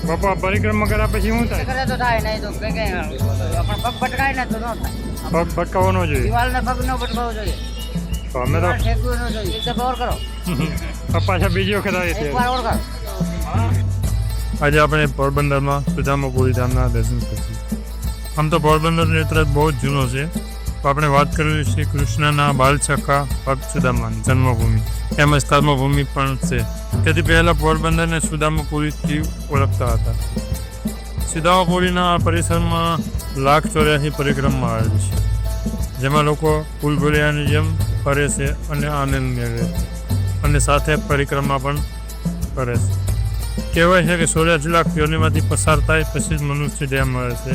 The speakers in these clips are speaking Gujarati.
બાપા પરિક્રમા કર્યા પછી શું થાય? કરે તો થાય નહીં તો કઈ કઈ પણ પગ ભટકાય ને તો ન થાય. પગ ભટકાવવો ન જોઈએ. દિવાલને પગ ન ભટકાવવો જોઈએ. તો અમે તો ઠેકવું ન જોઈએ. એક દફા ઓર કરો. પાછા બીજી વખત આવીએ એક છીએ. વાર ઓર કરો. આજે આપણે પોરબંદરમાં સુદામાપુરી ધામના દર્શન કરીશું. આમ તો પોરબંદરનો ઇતિહાસ બહુ જ જૂનો છે. તો આપણે વાત કરવી શ્રી કૃષ્ણના બાલસખા ભક્ત સુદામાની જન્મભૂમિ તેમજ કર્મભૂમિ પણ છે. તેથી પહેલાં પોરબંદરને સુદામાપુરીથી ઓળખતા હતા. સુદામાપુરીના આ પરિસરમાં 184 પરિક્રમા આવેલી છે, જેમાં લોકો ફૂલભુલિયાની જેમ ફરે છે અને આનંદ મેળવે છે અને સાથે પરિક્રમા પણ કરે છે. કહેવાય છે કે 84 લાખ યોનિમાંથી પસાર થાય પછી જ મનુષ્ય દેહ મળે છે.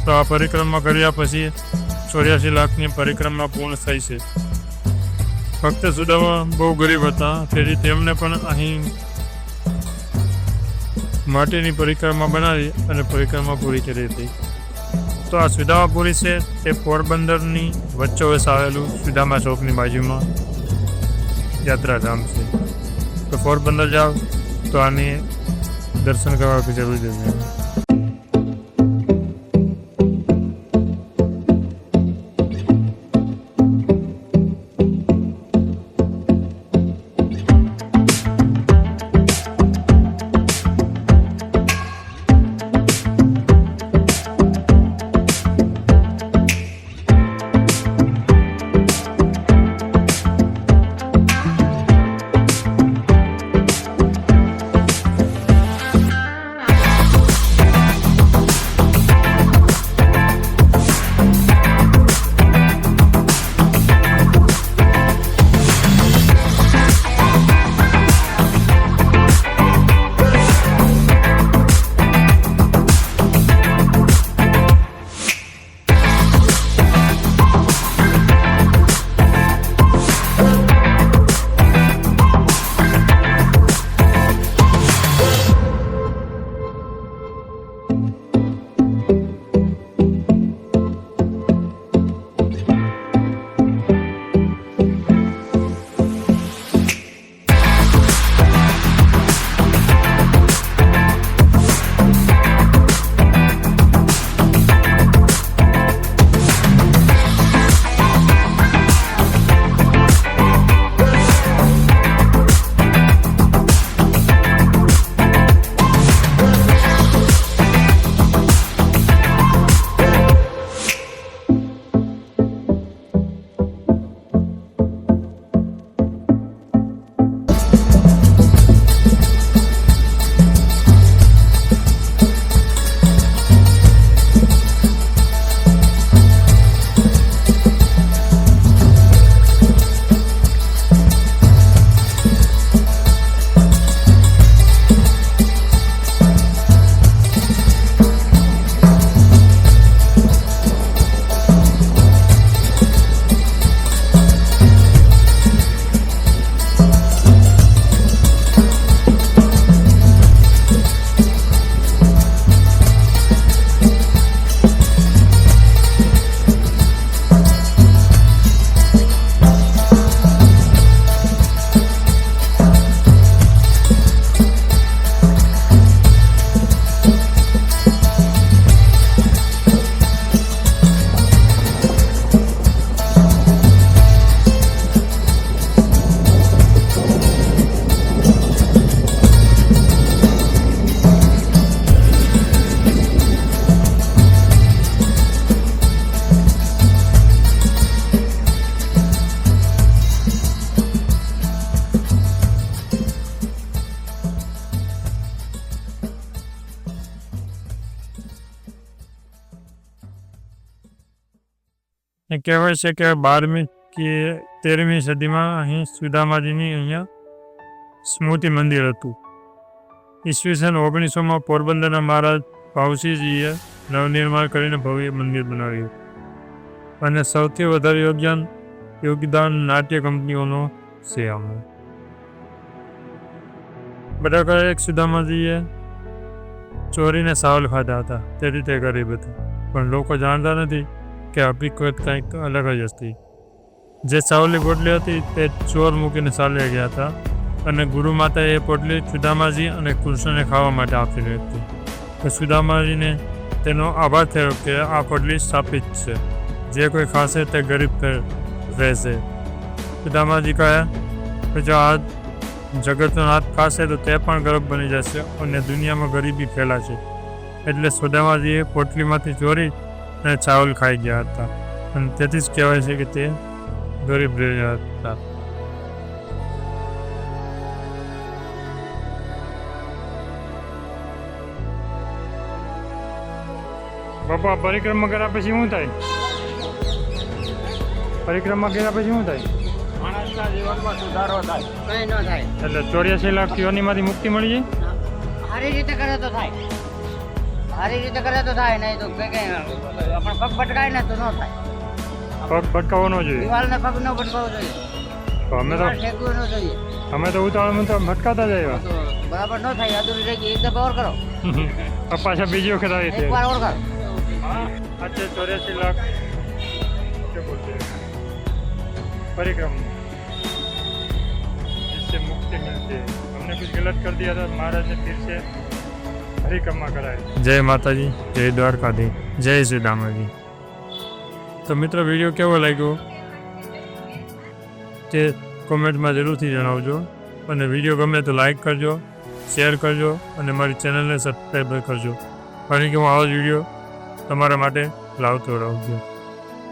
તો આ પરિક્રમા કર્યા પછી 84 લાખની પરિક્રમા પૂર્ણ થઈ છે. ફક્ત સુદામા બહુ ગરીબ હતા, તેથી તેમને પણ અહીં માટીની પરિક્રમા બનાવી અને પરિક્રમા પૂરી કરી હતી. તો આ સુદામાપુરી છે તે પોરબંદરની વચ્ચોવચ આવેલું સુદામા ચોકની બાજુમાં યાત્રાધામ છે. તો પોરબંદર જાઓ તો આની દર્શન કરવા જરૂર છે. કહેવાય છે કે 12મી કે 13મી સદીમાં અહીં સુદામાજીની અહીંયા સ્મૃતિ મંદિર હતું. ઈસવીસન 1900માં પોરબંદરના મહારાજ ભાવસિંહજીએ નવનિર્માણ કરીને ભવ્ય મંદિર બનાવ્યું અને સૌથી વધારે યોગદાન નાટ્ય કંપનીઓનો છે. આમાં બધા કહે એક સુદામાજીએ ચોરીને સાવલ ખાધા હતા, તેથી તે ગરીબ હતા. પણ લોકો જાણતા નથી કે હકીકત કંઈક અલગ જ હતી. જે સાવલની પોટલી હતી તે ચોર મૂકીને ચાલ્યા ગયા હતા અને ગુરુ માતાએ એ પોટલી સુદામાજી અને કૃષ્ણને ખાવા માટે આપેલી હતી. તો સુદામાજીને તેનો આભાર થયો કે આ પોટલી સ્થાપિત છે, જે કોઈ ખાશે તે ગરીબ રહેશે. સુદામાજી કહે કે જો આ જગતનો નાથ ખાશે તો તે પણ ગરીબ બની જશે અને દુનિયામાં ગરીબી ફેલાશે. એટલે સુદામાજીએ પોટલીમાંથી ચોરી અને ચાવલ ખાઈ ગયા હતા અને તેથી જ કહેવાય છે કે તે ગરીબ રહ્યા હતા. બાપા પરિક્રમા કર્યા પછી શું થાય? પરિક્રમા કર્યા પછી શું થાય? માણસના જીવનમાં સુધારો થાય. કંઈ ન થાય. એટલે 84 લાખ યોનીમાંથી મુક્તિ મળી જાય. સારી રીતે કરે તો થાય. સારી રીતે કરે તો થાય, નહીં તો કઈ આપણે પગ ભટકાય ને તો ન થાય. પગ ભટકાવવો ન જોઈએ. દિવાલને પગ ન ભટકાવવો જોઈએ. તો અમે તો ઠેકવું ન જોઈએ. અમે તો ઉતાવળમાં તો ભટકાતા જ આવ્યા. તો બરાબર ન થાય. અધૂરી રહી ગઈ એક દફા ઓર કરો. પાછા બીજી વખત આવી એક વાર ઓર કરો. अच्छे 84 लाख क्या बोलते हैं परिक्रमा, जिससे मुक्ति मिलती है. हमने कुछ गलत कर दिया था, महाराज ने फिर से परिक्रमा कराई. जय माताजी, जय द्वारकाधी, जय श्री रामाजी. તો મિત્રો વિડીયો કેવો લાગ્યો તે કોમેન્ટમાં જરૂરથી જણાવજો અને વિડીયો ગમે તો લાઈક કરજો, શેર કરજો અને મારી ચેનલને સબસ્ક્રાઈબ કરજો, કારણ કે હું આવો જ વિડીયો તમારા માટે લાવતો રહું છું.